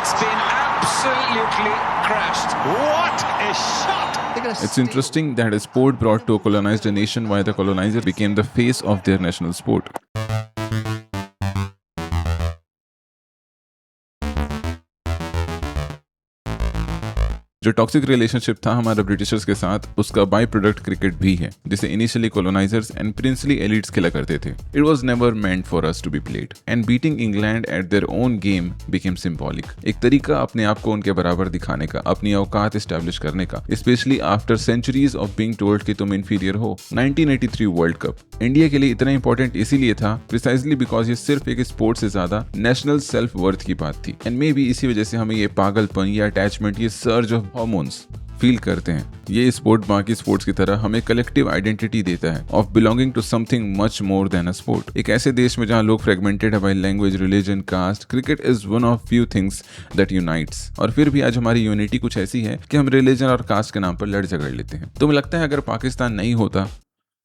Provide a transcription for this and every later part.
It's been absolutely crashed. What a shot! It's interesting that a sport brought to a colonized nation by the colonizer became the face of their national sport. जो toxic relationship था हमारा Britishers के साथ, उसका by product cricket भी है, जिसे initially colonisers and princely elites खेला करते थे. It was never meant for us to be played and beating England at their own game became symbolic. एक तरीका अपने आप को उनके बराबर दिखाने का, अपनी औकात एस्टैब्लिश करने का, specially after centuries of being told कि तुम इंफीरियर हो. 1983 वर्ल्ड कप इंडिया के लिए इतना इंपॉर्टेंट इसीलिए था प्रिसाइजली बिकॉज ये सिर्फ एक स्पोर्ट से ज्यादा नेशनल सेल्फ वर्थ की बात थी. एंड मे बी इसी वजह से हमें ये पागलपन, ये अटैचमेंट, ये सर्ज ऑफ हॉर्मोन्स फील करते हैं. ये स्पोर्ट बाकी स्पोर्ट्स की तरह हमें कलेक्टिव आइडेंटिटी देता है of belonging to something much more than a sport. एक ऐसे देश में जहां लोग फ्रेगमेंटेड है by language, religion, caste, cricket is one of few things that unites. और फिर भी आज हमारी यूनिटी कुछ ऐसी है कि हम रिलीजन और कास्ट के नाम पर लड़ झगड़ लेते हैं. तो मुझे लगता है अगर पाकिस्तान नहीं होता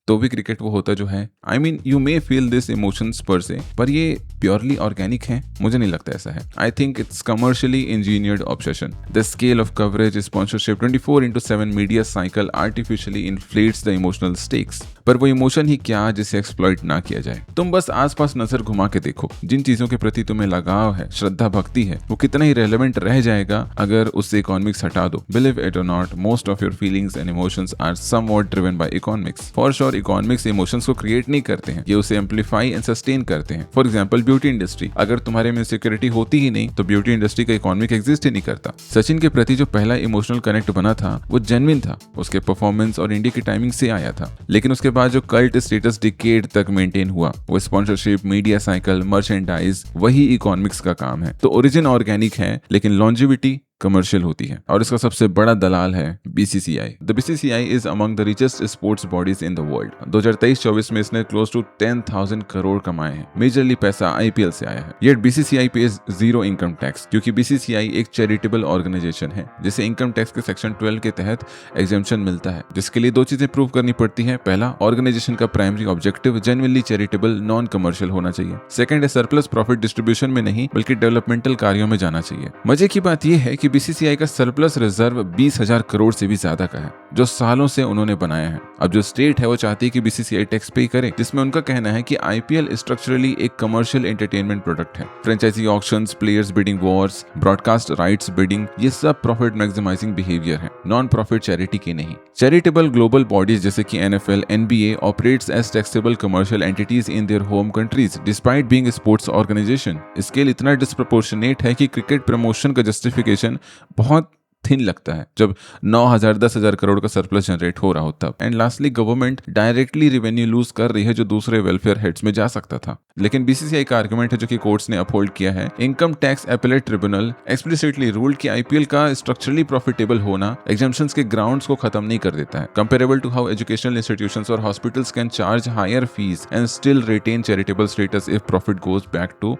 तो भी क्रिकेट वो होता जो है. I mean you may feel this emotions पर से, पर ये प्योरली ऑर्गेनिक है? मुझे नहीं लगता ऐसा है. I think it's commercially engineered obsession. The scale of coverage, sponsorship, 24/7 media cycle artificially inflates the emotional stakes. पर वो इमोशन ही क्या जिसे एक्सप्लॉइट ना किया जाए. तुम बस आसपास नजर घुमा के देखो, जिन चीजों के प्रति तुम्हें लगाव है, श्रद्धा भक्ति है, वो कितना ही रेलेवेंट रह जाएगा अगर उससे इकोनॉमिक्स हटा दो. बिलीव इट और not, most of your feelings and emotions are somewhat driven by economics. For sure economics emotions को क्रिएट नहीं करते हैं, ये उसे एम्पलीफाई एंड सस्टेन करते हैं. For example beauty industry. अगर तुम्हारे में सिक्योरिटी होती ही नहीं तो ब्यूटी इंडस्ट्री का इकोनॉमिक एग्जिस्ट ही नहीं करता. सचिन के प्रति जो पहला इमोशनल कनेक्ट बना था वो जेन्युइन था, उसके परफॉर्मेंस और इंडिया की टाइमिंग से आया था. लेकिन उसके बाद जो कल्ट स्टेटस डिकेड तक मेंटेन हुआ, वो स्पॉन्सरशिप, मीडिया साइकिल, मर्चेंडाइज, वही इकोनॉमिक्स का काम है. तो ओरिजिन ऑर्गेनिक है लेकिन लॉन्जिविटी कमर्शियल होती है. और इसका सबसे बड़ा दलाल है BCCI. The BCCI is among the richest sports bodies in the world. 2023-24 में इसने क्लोज टू 10,000 करोड़ कमाए हैं. मेजरली पैसा आईपीएल से आया है. Yet BCCI page zero income tax, क्योंकि बीसीसीआई एक चैरिटेबल ऑर्गेनाइजेशन है जिसे इनकम टैक्स के सेक्शन 12 के तहत एग्जेम्पशन मिलता है, जिसके लिए दो चीजें प्रूव करनी पड़ती है. पहला, ऑर्गेनाइजेशन का primary objective genuinely charitable, non commercial होना चाहिए. सेकंड है, सरप्लस प्रॉफिट डिस्ट्रीब्यूशन में नहीं बल्कि डेवलपमेंटल कार्यों में जाना चाहिए. मजे की बात यह है कि बीसीसीआई का सरप्लस रिजर्व 20,000 करोड़ से भी ज्यादा का है, जो सालों से उन्होंने बनाया है. अब जो स्टेट है वो चाहती है कि बीसीसीआई टैक्स पे करे, जिसमें उनका कहना है कि आईपीएल स्ट्रक्चरली एक कमर्शियल एंटरटेनमेंट प्रोडक्ट है. Franchisee auctions, players bidding wars, broadcast rights bidding, ये सब प्रॉफिट मैक्सिमाइजिंग बिहेवियर है, नॉन प्रॉफिट चैरिटी के नहीं. चैरिटेबल ग्लोबल बॉडीज जैसे कि NFL, NBA operates as taxable commercial entities in their home countries despite being a sports organisation. Scale इतना disproportionate है कि क्रिकेट प्रमोशन का जस्टिफिकेशन बहुत थिन लगता है जब 9,000 10,000 करोड़ का सरप्लस जनरेट हो रहा होता. And lastly, government directly revenue lose कर रही है जो दूसरे वेलफेयर हेड्स में जा सकता था. लेकिन बीसीसीआई का आर्गुमेंट है जो कि कोर्ट्स ने अपहोल्ड किया है. Income tax appellate tribunal explicitly ruled कि आईपीएल का स्ट्रक्चरली प्रॉफिटेबल होना एग्जेम्पशंस के ग्राउंड्स को खत्म नहीं कर देता है. Comparable to how educational institutions और hospitals can charge higher fees and still retain charitable status if profit goes back to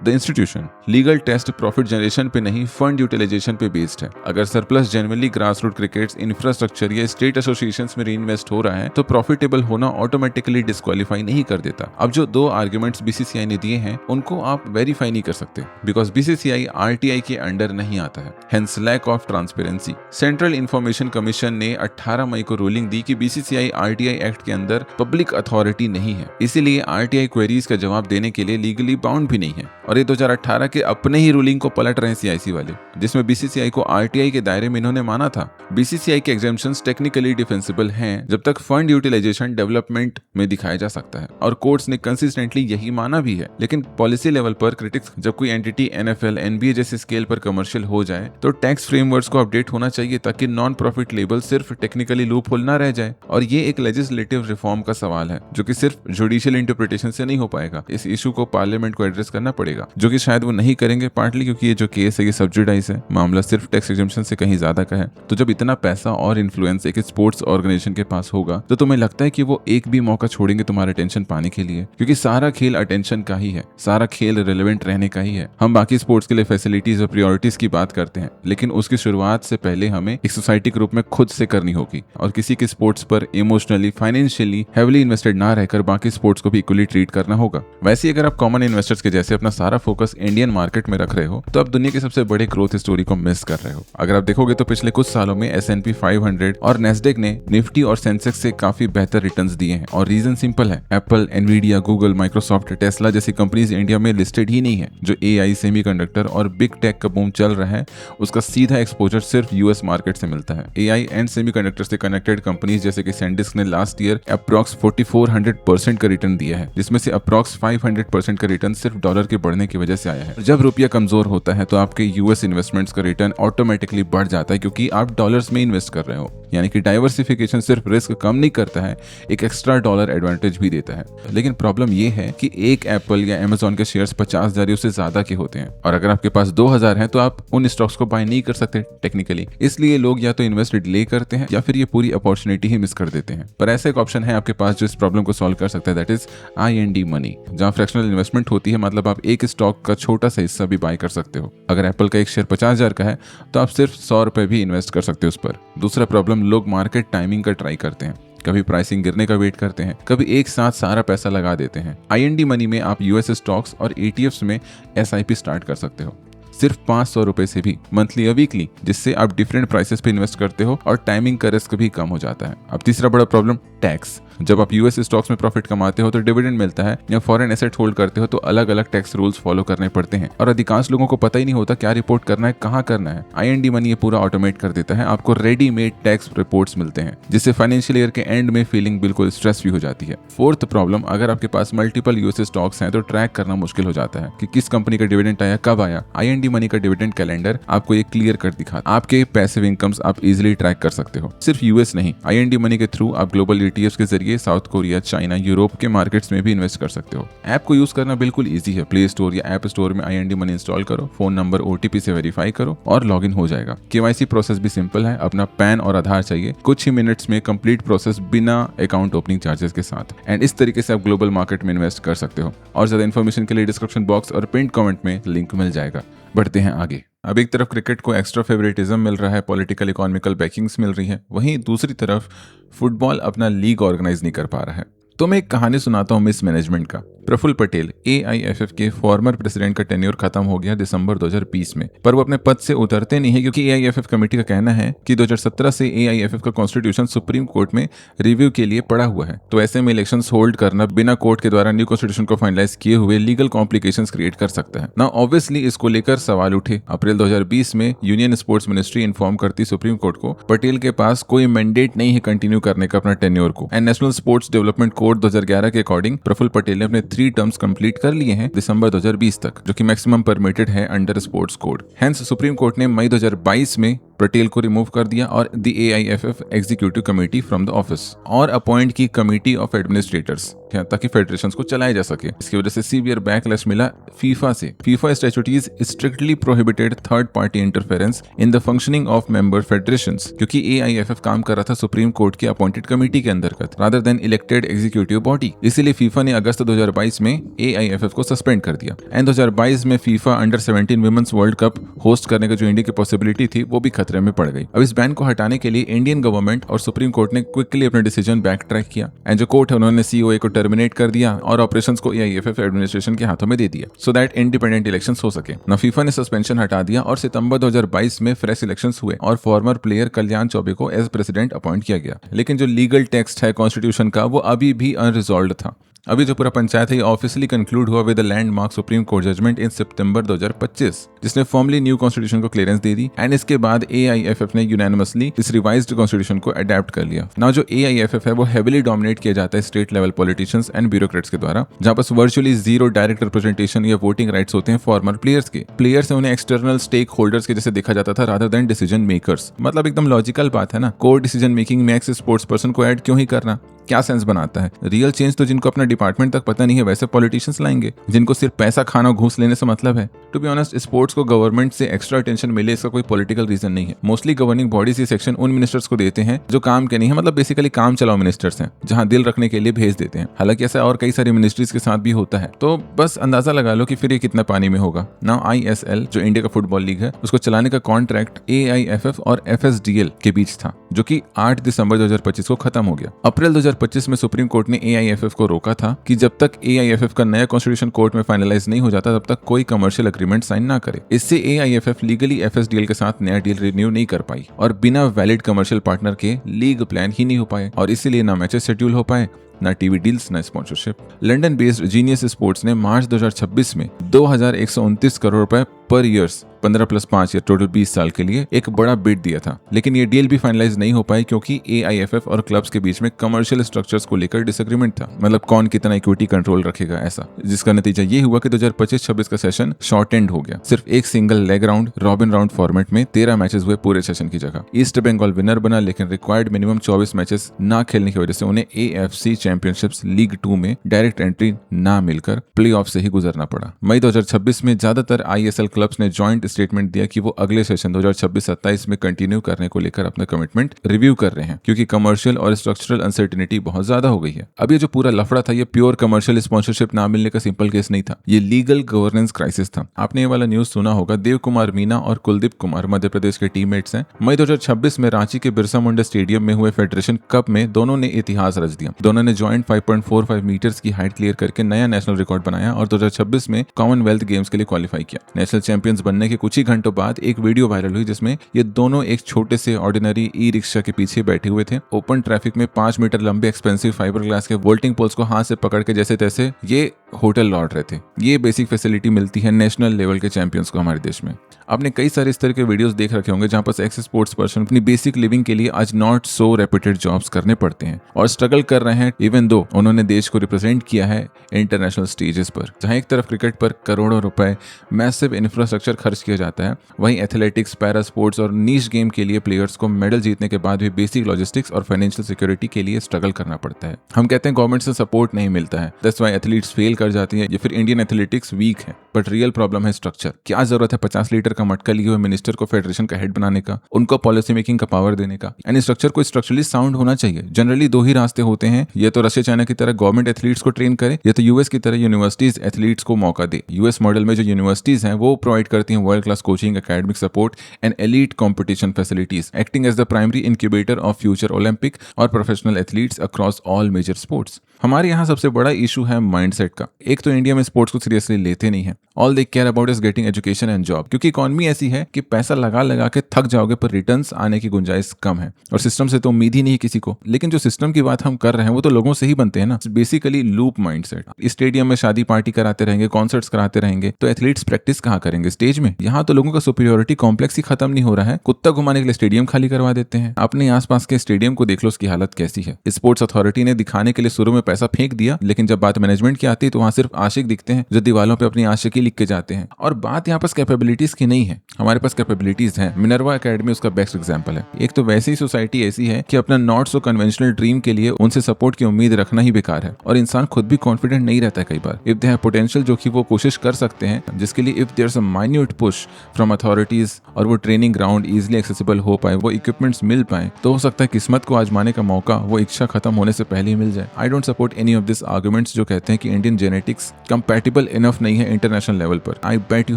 the institution. Legal test profit generation पे नहीं, फंड यूटिलाइजेशन पे बेस्ड है. अगर surplus generally grass root cricket infrastructure या state associations में reinvest हो रहा है तो प्रॉफिटेबल होना ऑटोमेटिकली डिस्क्वालीफाई नहीं कर देता. अब जो दो आर्ग्यूमेंट्स बीसीसीआई ने दिए हैं उनको आप वेरीफाई नहीं कर सकते बिकॉज बीसीसीआई आरटीआई के अंडर नहीं आता है. Hence lack of transparency. Central information commission ने 18 मई को रूलिंग दी कि बीसीसीआई आरटीआई एक्ट के अंदर पब्लिक अथॉरिटी नहीं है, इसीलिए आरटीआई क्वेरीज का जवाब देने के लिए लीगली बाउंड भी नहीं है. और ये 2018 के अपने ही रूलिंग को पलट रहे हैं सीआईसी वाले, जिसमें बीसीसीआई को आरटीआई के दायरे में इन्होंने माना था. बीसीसीआई के एग्जेम्पशंस टेक्निकली डिफेंसिबल हैं जब तक फंड यूटिलाइजेशन डेवलपमेंट में दिखाया जा सकता है, और कोर्ट्स ने कंसिस्टेंटली यही माना भी है. लेकिन पॉलिसी लेवल पर क्रिटिक्स, जब कोई एंटिटी एनएफएल, एनबीए जैसे स्केल पर कमर्शियल हो जाए तो टैक्स फ्रेमवर्क्स को अपडेट होना चाहिए ताकि नॉन प्रॉफिट लेबल सिर्फ टेक्निकली लूप होल ना रह जाए. और ये एक लेजिस्लेटिव रिफॉर्म का सवाल है जो कि सिर्फ जुडिशियल इंटरप्रिटेशन से नहीं हो पाएगा. इस इशू को पार्लियामेंट को एड्रेस करना पड़ेगा, जो कि शायद वो नहीं करेंगे, पार्टली क्योंकि ये जो केस है ये सब्सिडाइज है, मामला सिर्फ टैक्स एग्जेम्पशन से कहीं ज्यादा का है. तो जब इतना पैसा और इन्फ्लुएंस एक स्पोर्ट्स ऑर्गेनाइजेशन के पास होगा तो तुम्हें लगता है कि वो एक भी मौका छोड़ेंगे तुम्हारा अटेंशन पाने के लिए? क्योंकि सारा खेल अटेंशन का ही है, सारा खेल रिलेवेंट रहने का ही है. हम बाकी स्पोर्ट्स के लिए फैसिलिटीज और प्रायोरिटीज की बात करते हैं, लेकिन उसकी शुरुआत से पहले हमें एक सोसाइटी के रूप में खुद से करनी होगी और किसी के स्पोर्ट्स पर इमोशनली, फाइनेंशियली हेवीली इन्वेस्टेड ना रहकर बाकी स्पोर्ट्स को भी इक्वली ट्रीट करना होगा. वैसे अगर आप कॉमन इन्वेस्टर्स के जैसे अपना सारा फोकस इंडियन मार्केट में रख रहे हो तो आप दुनिया के सबसे बड़े ग्रोथ स्टोरी को मिस कर रहे हो। अगर आप देखोगे तो पिछले कुछ सालों में S&P 500 और नेस्डेक ने निफ्टी और सेंसेक्स से काफी बेहतर रिटर्न्स दिए हैं और रीजन सिंपल है, Apple, Nvidia, Google, Microsoft, Tesla जैसी कंपनीज इंडिया में लिस्टेड ही नहीं है। जो AI, सेमीकंडक्टर और बिग टेक का बूम चल रहा है उसका सीधा एक्सपोजर सिर्फ यूएस मार्केट से मिलता है। AI एंड सेमीकंडक्टर से कनेक्टेड कंपनीज जैसे कि सैंडिस्क ने लास्ट ईयर अप्रॉक्स 4400% का रिटर्न दिया है, जिसमें से अप्रॉक्स 500% का रिटर्न सिर्फ डॉलर के बढ़ने की वजह से आया है। जब रुपया कमजोर होता है तो आपके यूएस इन्वेस्टमेंट्स का रिटर्न ऑटोमेटिकली बढ़ जाता है क्योंकि आप डॉलर्स में इन्वेस्ट कर रहे हो। यानी कि डाइवर्सिफिकेशन सिर्फ रिस्क कम नहीं करता है, एक एक्स्ट्रा डॉलर एडवांटेज भी देता है। लेकिन प्रॉब्लम ये है कि एक एप्पल या अमेज़न के शेयर्स 50,000 उससे ज्यादा के होते हैं और अगर आपके पास 2,000 है तो आप उन स्टॉक्स को बाय नहीं कर सकते टेक्निकली। इसलिए लोग या तो इन्वेस्ट डिले करते हैं या फिर ये पूरी अपॉर्चुनिटी ही मिस कर देते हैं। पर ऐसा एक ऑप्शन है आपके पास जो इस प्रॉब्लम को सॉल्व कर सकता है, दैट इज IND मनी, जहां फ्रैक्शनल इन्वेस्टमेंट होती है। मतलब आप एक स्टॉक का छोटा सा हिस्सा भी बाय कर सकते हो। अगर एप्पल का एक शेयर 50,000 का है तो आप सिर्फ 100 रुपए भी इन्वेस्ट कर सकते हो उस पर। दूसरा प्रॉब्लम, लोग मार्केट टाइमिंग का ट्राई करते हैं, कभी प्राइसिंग गिरने का वेट करते हैं, कभी एक साथ सारा पैसा लगा देते हैं। IND मनी में आप US स्टॉक्स और ETFs में SIP स्टार्ट कर सकते हो सिर्फ 500 रुपए से भी, मंथली या वीकली, जिससे आप डिफरेंट प्राइसेस पे इन्वेस्ट करते हो और टाइमिंग का रिस्क भी कम हो जाता है। अब तीसरा बड़ा प्रॉब्लम, टैक्स। जब आप US स्टॉक्स में प्रॉफिट कमाते हो तो डिविडेंड मिलता है या फॉरेन एसेट होल्ड करते हो तो अलग अलग टैक्स रूल्स फॉलो करने पड़ते हैं और अधिकांश लोगों को पता ही नहीं होता क्या रिपोर्ट करना है, कहाँ करना है। IND मनी ये पूरा ऑटोमेट कर देता है, आपको रेडीमेड टैक्स रिपोर्ट्स मिलते हैं जिससे फाइनेंशियल ईयर के एंड में फीलिंग बिल्कुल स्ट्रेस फ्री हो जाती है। फोर्थ प्रॉब्लम, अगर आपके पास मल्टीपल US स्टॉक्स हैं तो ट्रैक करना मुश्किल हो जाता है कि किस कंपनी का डिविडेंड आया, कब आया। IND मनी का डिविडेंड कैलेंडर आपको ये क्लियर कर दिखाता है। आपके पैसिव इनकम्स आप इजीली ट्रैक कर सकते हो। सिर्फ US नहीं, IND मनी के थ्रू आप ग्लोबल ETFs के जरिए साउथ कोरिया, चाइना, यूरोप के मार्केट्स में भी इन्वेस्ट कर सकते हो। ऐप को यूज करना बिल्कुल इजी है। प्ले स्टोर या ऐप स्टोर में IND मनी इंस्टॉल करो, फोन नंबर OTP से वेरीफाई करो और लॉगिन हो जाएगा। KYC प्रोसेस भी सिंपल है, अपना पैन और आधार चाहिए, कुछ ही मिनट्स में कंप्लीट प्रोसेस बिना अकाउंट ओपनिंग चार्जेस के साथ। एंड इस तरीके से आप ग्लोबल मार्केट में इन्वेस्ट कर सकते हो। और ज्यादा इन्फॉर्मेशन के लिए डिस्क्रिप्शन बॉक्स और पिन कमेंट में लिंक मिल जाएगा। बढ़ते हैं आगे। अब एक तरफ क्रिकेट को एक्स्ट्रा फेवरेटिज्म मिल रहा है, पॉलिटिकल इकोनॉमिकल बैकिंग्स मिल रही है, वहीं दूसरी तरफ फुटबॉल अपना लीग ऑर्गेनाइज नहीं कर पा रहा है। तो मैं एक कहानी सुनाता हूँ मिसमैनेजमेंट का। प्रफुल्ल पटेल AIFF के फॉर्मर प्रेसिडेंट का टेन्योर खत्म हो गया दिसंबर 2020 में, पर वो अपने पद से उतरते नहीं है क्योंकि AIFF कमेटी का कहना है कि 2017 से AIFF का कॉन्स्टिट्यूशन सुप्रीम कोर्ट में रिव्यू के लिए पड़ा हुआ है। तो ऐसे में इलेक्शंस होल्ड करना बिना कोर्ट के द्वारा न्यू कॉन्स्टिट्यूशन को फाइनलाइज किए हुए लीगल कॉम्प्लिकेशंस क्रिएट कर सकता है ना। ऑब्वियसली इसको लेकर सवाल उठे। अप्रैल 2020 में यूनियन स्पोर्ट्स मिनिस्ट्री इन्फॉर्म करती सुप्रीम कोर्ट को पटेल के पास कोई मैंडेट नहीं है कंटिन्यू करने का अपना टेन्योर को। And national sports development code 2011 के अकॉर्डिंग प्रफुल्ल पटेल ने अपने 3 टर्म्स कंप्लीट कर लिए हैं दिसंबर 2020 तक, जो कि मैक्सिमम परमिटेड है under sports code. Hence supreme court ने मई 2022 में पटेल को रिमूव कर दिया और the AIFF executive committee from the office और अपॉइंट की कमेटी ऑफ एडमिनिस्ट्रेटर्स ताकि फेडरेशंस को चलाया जा सके। इसकी वजह से सीवियर बैकलैश मिला फीफा से। FIFA statutes strictly prohibited third party interference in the functioning of member federations, क्योंकि AIFF काम कर रहा था सुप्रीम कोर्ट की अपॉइंटेड कमेटी के अंतर्गत rather than elected executive body. इसीलिए फीफा ने अगस्त 2022 में AIFF को सस्पेंड कर दिया। एंड 2022 में FIFA under 17 women's world cup host करने का जो इंडिया की पॉसिबिलिटी थी वो भी खतरे में पड़ गई। अब इस बैन को हटाने के लिए इंडियन गवर्नमेंट और सुप्रीम कोर्ट ने क्विकली अपना डिसीजन बैक ट्रैक किया एंड जो कोर्ट है उन्होंने COA को टर्मिनेट कर दिया और ऑपरेशंस को AIFF एडमिनिस्ट्रेशन के हाथों में दे दिया सो दैट इंडिपेंडेंट इलेक्शंस हो सके। ना फीफा ने सस्पेंशन हटा दिया और सितंबर 2022 में फ्रेश इलेक्शंस हुए और फॉर्मर प्लेयर कल्याण चौबे को एज प्रेसिडेंट अपॉइंट किया गया। लेकिन जो लीगल टेक्स्ट है कॉन्स्टिट्यूशन का वो अभी भी अनरिजॉल्व्ड था। अभी जो पूरा पंचायत है ये ऑफिशियली कंक्लूड हुआ with the landmark Supreme Court judgment in September 2025, जिसने फॉर्मली न्यू कॉन्स्टिट्यूशन को क्लियरेंस दे दी। एंड इसके बाद AIFF ने यूनानिमसली इस रिवाइज्ड कॉन्स्टिट्यूशन को अडेप्ट कर लिया। नाउ जो AIFF है वो हेविली डोमिनेट किया जाता है state level politicians and bureaucrats के द्वारा, जहां पर वर्चुअली जीरो डायरेक्ट रिप्रेजेंटेशन या वोटिंग राइट्स होते हैं फॉर्मर प्लेयर्स के। प्लेयर्स उन्हें एक्सटर्नल स्टेक होल्डर्स के जैसे देखा जाता था रादर देन डिसीजन मेकर्स। मतलब एकदम लॉजिकल बात है ना, कोर डिसीजन मेकिंग में एक्स स्पोर्ट्स पर्सन को ऐड क्यों ही करना, क्या सेंस बनाता है। रियल चेंज तो जिनको अपना डिपार्टमेंट तक पता नहीं है वैसे पॉलिटिशियंस लाएंगे, जिनको सिर्फ पैसा खाना घूस लेने से मतलब है। टू बी ऑनेस्ट स्पोर्ट्स को गवर्नमेंट से एक्स्ट्रा अटेंशन मिले इसका कोई पॉलिटिकल रीजन नहीं है। मोस्टली गवर्निंग बॉडीज ये सेक्शन उन मिनिस्टर्स को देते हैं जो काम के नहीं है, मतलब बेसिकली काम चलाओ मिनिस्टर्स हैं जहां दिल रखने के लिए भेज देते हैं। हालांकि ऐसा और कई सारी मिनिस्ट्रीज के साथ भी होता है, तो बस अंदाजा लगा लो कि फिर ये कितना पानी में होगा। नाउ ISL जो इंडिया का फुटबॉल लीग है उसको चलाने का कॉन्ट्रैक्ट AIFF और FSDL के बीच था, जो कि 8 दिसंबर 2025 को खत्म हो गया। अप्रैल 2025 में सुप्रीम कोर्ट ने AIFF को रोका था कि जब तक AIFF का नया कॉन्स्टिट्यूशन कोर्ट में फाइनलाइज नहीं हो जाता तब तक कोई कमर्शियल एग्रीमेंट साइन ना करे। इससे AIFF लीगली FSDL के साथ नया डील रिन्यू नहीं कर पाई और बिना वैलिड कमर्शियल पार्टनर के लीग प्लान ही नहीं हो पाए और इसीलिए ना मैचेस शेड्यूल हो पाए, ना टीवी डील्स, ना sponsorship. London based genius sports ने मार्च 2026 में 2129 करोड़ रुपए पर ईयर्स 15+5 या टोटल 20 साल के लिए एक बड़ा बिड दिया था, लेकिन ये डील भी फाइनलाइज नहीं हो पाई क्योंकि AIFF और क्लब्स के बीच में कमर्शियल स्ट्रक्चर्स को लेकर डिसएग्रीमेंट था, मतलब कौन कितना इक्विटी कंट्रोल रखेगा ऐसा, जिसका नतीजा ये हुआ कि 2025-26 का सेशन शॉर्ट एंड हो गया। सिर्फ एक single leg round robin round format में 13 मैचेस हुए पूरे सेशन की जगह। ईस्ट बंगाल विनर बना, लेकिन रिक्वायर्ड मिनिमम 24 मैचेस ना खेलने की वजह से उन्हें AFC चैंपियनशिप्स लीग 2 में डायरेक्ट एंट्री ना मिलकर प्लेऑफ से ही गुजरना पड़ा। मई 2026 में ज्यादातर ISL क्लब्स ने जॉइंट स्टेटमेंट दिया कि वो अगले सेशन 2026-27 में कंटिन्यू करने को लेकर अपना कमिटमेंट रिव्यू कर रहे हैं क्योंकि कमर्शियल और स्ट्रक्चरल अनसर्टेनिटी बहुत ज्यादा हो गई है। अब ये जो पूरा लफड़ा था, ये प्योर कमर्शियल स्पॉन्सरशिप ना मिलने का सिंपल केस नहीं था, ये लीगल गवर्नेंस क्राइसिस था। आपने ये वाला न्यूज सुना होगा, देव कुमार मीना और कुलदीप कुमार मध्य प्रदेश के टीममेट्स हैं। मई 2026 में रांची के बिरसा मुंडा स्टेडियम में हुए फेडरेशन कप में दोनों ने इतिहास रच दिया। दोनों ने जॉइंट 5.45 मीटर्स की हाइट क्लियर करके नया नेशनल रिकॉर्ड बनाया और 2026 में कॉमनवेल्थ गेम्स के लिए क्वालिफाई किया। नेशनल चैंपियंस बनने के कुछ ही घंटों बाद एक वीडियो वायरल हुई जिसमें ये दोनों एक छोटे से ऑर्डिनरी ई-रिक्शा के पीछे बैठे हुए थे। ओपन ट्रैफिक में 5 मीटर लंबे एक्सपेंसिव फाइबर ग्लास के वोल्टिंग पोल्स को हाथ से पकड़ के जैसे तैसे ये होटल लौट रहे थे। ये बेसिक फैसिलिटी मिलती है नेशनल लेवल के चैंपियंस को हमारे देश में। आपने कई सारे इस तरह के वीडियोस देख रखे होंगे जहां पर एक्स स्पोर्ट्स पर्सन अपनी बेसिक लिविंग के लिए आज नॉट सो रेप्यूटेड जॉब्स करने पड़ते हैं और स्ट्रगल कर रहे हैं, इवन दो उन्होंने देश को रिप्रेजेंट किया है इंटरनेशनल स्टेजेस पर। जहां एक तरफ क्रिकेट पर करोड़ों रुपए मैसिव इंफ्रास्ट्रक्चर खर्च किया जाता है, वहीं एथलेटिक्स, पैरा स्पोर्ट्स और नीश गेम के लिए प्लेयर्स को मेडल जीतने के बाद भी बेसिक लॉजिस्टिक्स और फाइनेंशियल सिक्योरिटी के लिए स्ट्रगल करना पड़ता है। हम कहते हैं गवर्नमेंट से सपोर्ट नहीं मिलता है, दैट्स व्हाई एथलीट्स फेल कर जाती है या फिर इंडियन एथलेटिक्स वीक है, बट रियल प्रॉब्लम है स्ट्रक्चर। क्या जरूरत है 50 लीटर का मटका लिए हुए मिनिस्टर को फेडरेशन का हेड बनाने का, उनको पॉलिसी मेकिंग का पावर देने का? यानी स्ट्रक्चर को स्ट्रक्चरली साउंड होना चाहिए। जनरली दो ही रास्ते होते हैं, या तो रशिया चाइना की तरह गवर्नमेंट एथलीट्स को ट्रेन करे या तो यूएस की तरह यूनिवर्सिटीज एथलीट्स को मौका दे। यूएस मॉडल में जो यूनिवर्सिटीज हैं वो प्रोवाइड करती हैं world class coaching, academic support and elite competition facilities, acting as the primary incubator of future Olympic और professional athletes across all major sports. हमारे यहाँ सबसे बड़ा इशू है माइंडसेट का। एक तो इंडिया में स्पोर्ट्स को सीरियसली लेते नहीं है, all they care about is getting education and job, क्योंकि इकोनॉमी ऐसी है कि पैसा लगा लगा के थक जाओगे पर रिटर्न्स आने की गुंजाइश कम है और सिस्टम से तो उम्मीद ही नहीं किसी को। लेकिन जो सिस्टम की बात हम कर रहे हैं वो तो लोगों से ही बनते हैं ना। Basically loop mindset. स्टेडियम में शादी पार्टी कराते रहेंगे, कॉन्सर्ट्स कराते रहेंगे, तो एथलीट्स प्रैक्टिस कहाँ करेंगे? स्टेज में। यहाँ तो लोगों का सुपीरियोरिटी कॉम्प्लेक्स ही खत्म नहीं हो रहा है, कुत्ता घुमाने के लिए स्टेडियम खाली करवा देते हैं। अपने आसपास के स्टेडियम को देख लो, उसकी हालत कैसी है। स्पोर्ट्स अथॉरिटी ने दिखाने के लिए शुरू में पैसा फेंक दिया, लेकिन जब बात मैनेजमेंट की आती है तो वहां सिर्फ आशिक दिखते हैं जो दीवालों पे अपनी आशिकी लिख के जाते हैं। और बात यहाँ पास कैपेबिलिटीज की नहीं है, हमारे पास कैपेबिलिटीज हैं। मिनर्वा एकेडमी उसका बेस्ट एग्जांपल है। एक तो वैसे ही सोसाइटी ऐसी है कि अपना नॉट सो कन्वेंशनल ड्रीम के लिए उनसे सपोर्ट की उम्मीद रखना ही बेकार है और इंसान खुद भी कॉन्फिडेंट नहीं रहता है कई बार। इफ दे हैव पोटेंशियल, जो कि वो कोशिश कर सकते हैं, जिसके लिए if there is a minute push from authorities और वो ट्रेनिंग ग्राउंड इजिली एक्सेसिबल हो पाए, वो इक्विपमेंट्स मिल पाए, तो हो सकता है किस्मत को आजमाने का मौका वो इच्छा खत्म होने से पहले ही मिल जाए। I don't support any of this arguments जो कहते हैं कि इंडियन जेनेटिक्स कंपैटिबल इनफ नहीं है इंटरनेशनल लेवल पर। आई बेट यू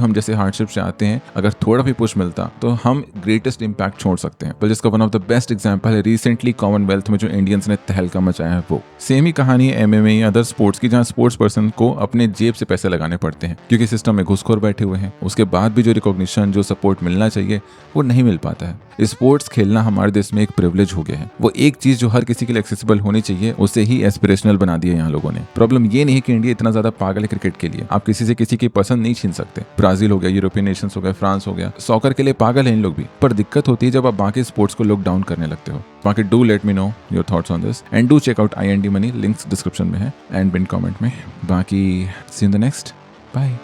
हम जैसे हार्डशिप से आते हैं, अगर थोड़ा भी पुश मिलता तो हम ग्रेटेस्ट इंपैक्ट छोड़ सकते हैं। पर जिसका one of the best example है रिसेंटली कॉमनवेल्थ में जो इंडियंस ने तहलका मचाया है वो। सेम ही कहानी है MMA या अदर स्पोर्ट्स की, जहां स्पोर्ट्स पर्सन को अपने जेब से पैसे लगाने पड़ते हैं क्योंकि सिस्टम में घुसखोर बैठे हुए हैं। उसके बाद भी जो रिकॉग्निशन, जो सपोर्ट मिलना चाहिए वो नहीं मिल पाता है। स्पोर्ट्स खेलना हमारे देश में एक प्रिविलेज हो गया है। वो एक चीज जो हर किसी के लिए एक्सेसिबल होनी चाहिए उसे ही एस्पिरेशनल बना दिया यहाँ लोगों ने। प्रॉब्लम ये नहीं है कि इंडिया इतना ज्यादा पागल है क्रिकेट के लिए, आप किसी से किसी की पसंद नहीं छीन सकते। ब्राजील हो गया, यूरोपियन नेशंस हो गया, फ्रांस हो गया, सॉकर के लिए पागल है इन लोग भी। पर दिक्कत होती है जब आप बाकी स्पोर्ट्स को लुक डाउन करने लगते हो। बाकी do let me know your thoughts on this and do check out IND Money, links description में है एंड पिन कमेंट में। बाकी see in the next, bye.